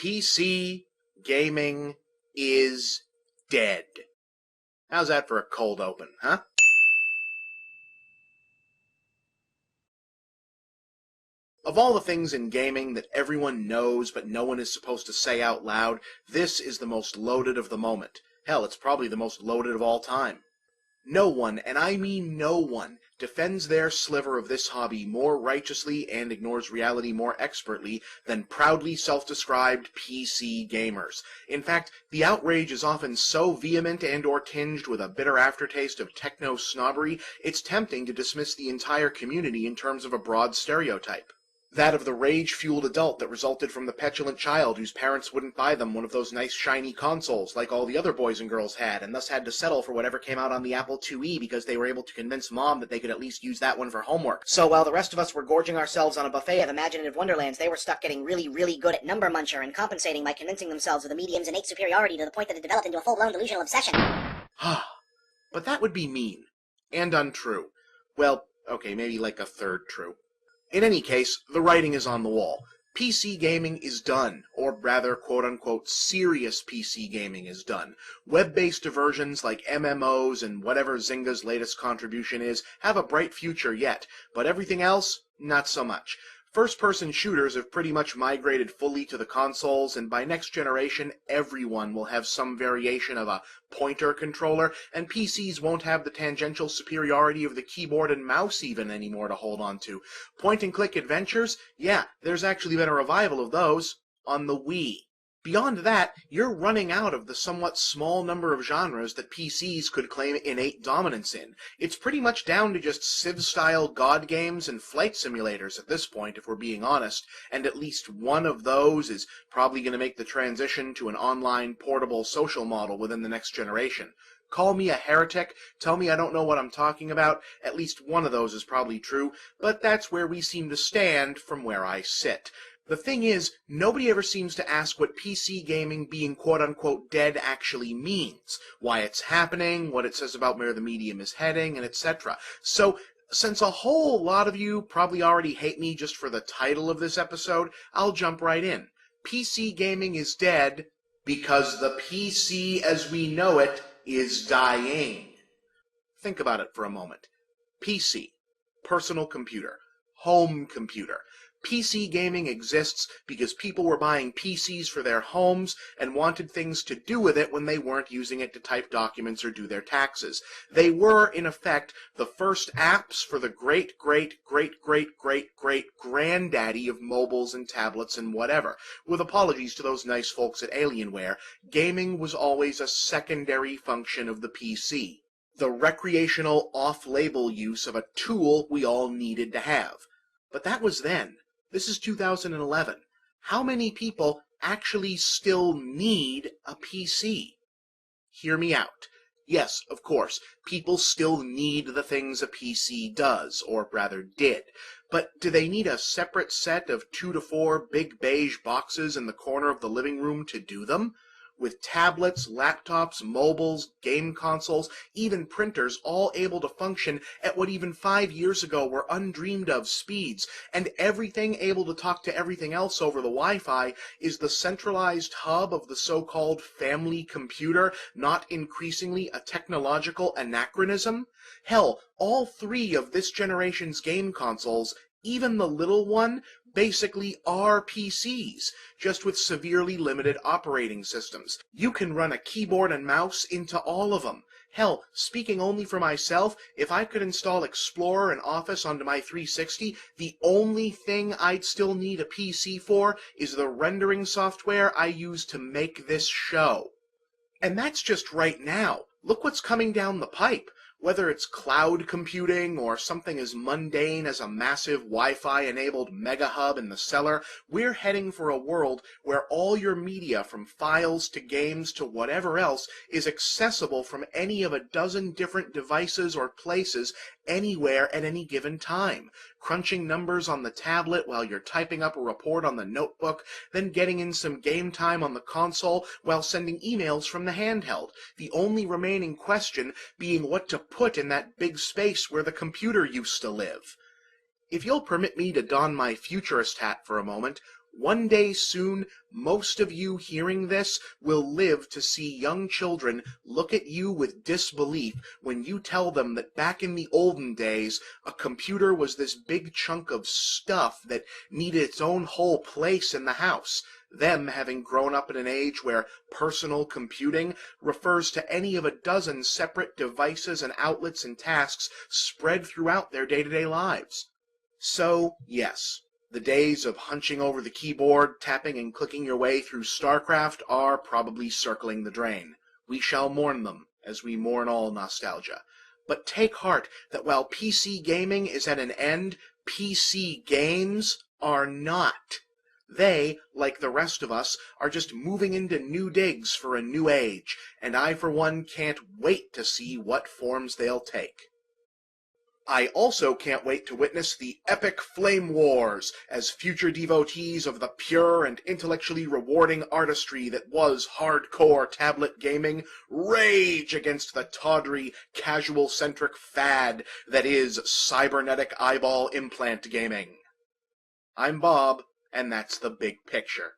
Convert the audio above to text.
PC gaming is dead. How's that for a cold open, huh? Of all the things in gaming that everyone knows but no one is supposed to say out loud, this is the most loaded of the moment. Hell, it's probably the most loaded of all time. No one, and I mean no one, defends their sliver of this hobby more righteously and ignores reality more expertly than proudly self-described PC gamers. In fact, the outrage is often so vehement and or tinged with a bitter aftertaste of techno-snobbery, it's tempting to dismiss the entire community in terms of a broad stereotype. That of the rage-fueled adult that resulted from the petulant child whose parents wouldn't buy them one of those nice shiny consoles like all the other boys and girls had, and thus had to settle for whatever came out on the Apple IIe because they were able to convince mom that they could at least use that one for homework. So while the rest of us were gorging ourselves on a buffet of imaginative wonderlands, they were stuck getting really, really good at Number Muncher and compensating by convincing themselves of the medium's innate superiority to the point that it developed into a full-blown delusional obsession. But that would be mean. And untrue. Well, okay, maybe like a third true. In any case, the writing is on the wall. PC gaming is done, or rather, quote-unquote, serious PC gaming is done. Web-based diversions like MMOs and whatever Zynga's latest contribution is have a bright future yet, but everything else, not so much. First-person shooters have pretty much migrated fully to the consoles, and by next generation, everyone will have some variation of a pointer controller, and PCs won't have the tangential superiority of the keyboard and mouse even anymore to hold on to. Point-and-click adventures? Yeah, there's actually been a revival of those on the Wii. Beyond that, you're running out of the somewhat small number of genres that PCs could claim innate dominance in. It's pretty much down to just Civ-style god games and flight simulators at this point, if we're being honest, and at least one of those is probably going to make the transition to an online, portable social model within the next generation. Call me a heretic, tell me I don't know what I'm talking about, at least one of those is probably true, but that's where we seem to stand from where I sit. The thing is, nobody ever seems to ask what PC gaming being quote-unquote dead actually means, why it's happening, what it says about where the medium is heading, and etc. So, since a whole lot of you probably already hate me just for the title of this episode, I'll jump right in. PC gaming is dead because the PC as we know it is dying. Think about it for a moment. PC, personal computer, home computer. PC gaming exists because people were buying PCs for their homes and wanted things to do with it when they weren't using it to type documents or do their taxes. They were, in effect, the first apps for the great-great-great-great-great-granddaddy of mobiles and tablets and whatever. With apologies to those nice folks at Alienware, gaming was always a secondary function of the PC. The recreational, off-label use of a tool we all needed to have. But that was then. This is 2011. How many people actually still need a PC? Hear me out. Yes, of course, people still need the things a PC does, or rather did. But do they need a separate set of 2 to 4 big beige boxes in the corner of the living room to do them? With tablets, laptops, mobiles, game consoles, even printers all able to function at what even 5 years ago were undreamed of speeds, and everything able to talk to everything else over the Wi-Fi, is the centralized hub of the so-called family computer not increasingly a technological anachronism? Hell, all 3 of this generation's game consoles, even the little one, basically are PCs, just with severely limited operating systems. You can run a keyboard and mouse into all of them. Hell, speaking only for myself, if I could install Explorer and Office onto my 360, the only thing I'd still need a PC for is the rendering software I use to make this show. And that's just right now. Look what's coming down the pipe. Whether it's cloud computing or something as mundane as a massive Wi-Fi-enabled mega hub in the cellar, we're heading for a world where all your media, from files to games to whatever else, is accessible from any of a dozen different devices or places anywhere at any given time. Crunching numbers on the tablet while you're typing up a report on the notebook, then getting in some game time on the console while sending emails from the handheld. The only remaining question being what to put in that big space where the computer used to live. If you'll permit me to don my futurist hat for a moment, one day soon, most of you hearing this will live to see young children look at you with disbelief when you tell them that back in the olden days, a computer was this big chunk of stuff that needed its own whole place in the house. Them having grown up in an age where personal computing refers to any of a dozen separate devices and outlets and tasks spread throughout their day-to-day lives. So, yes, the days of hunching over the keyboard, tapping and clicking your way through StarCraft are probably circling the drain. We shall mourn them, as we mourn all nostalgia. But take heart that while PC gaming is at an end, PC games are not. They, like the rest of us, are just moving into new digs for a new age, and I for one can't wait to see what forms they'll take. I also can't wait to witness the epic flame wars as future devotees of the pure and intellectually rewarding artistry that was hardcore tablet gaming rage against the tawdry, casual-centric fad that is cybernetic eyeball implant gaming. I'm Bob, and that's the big picture.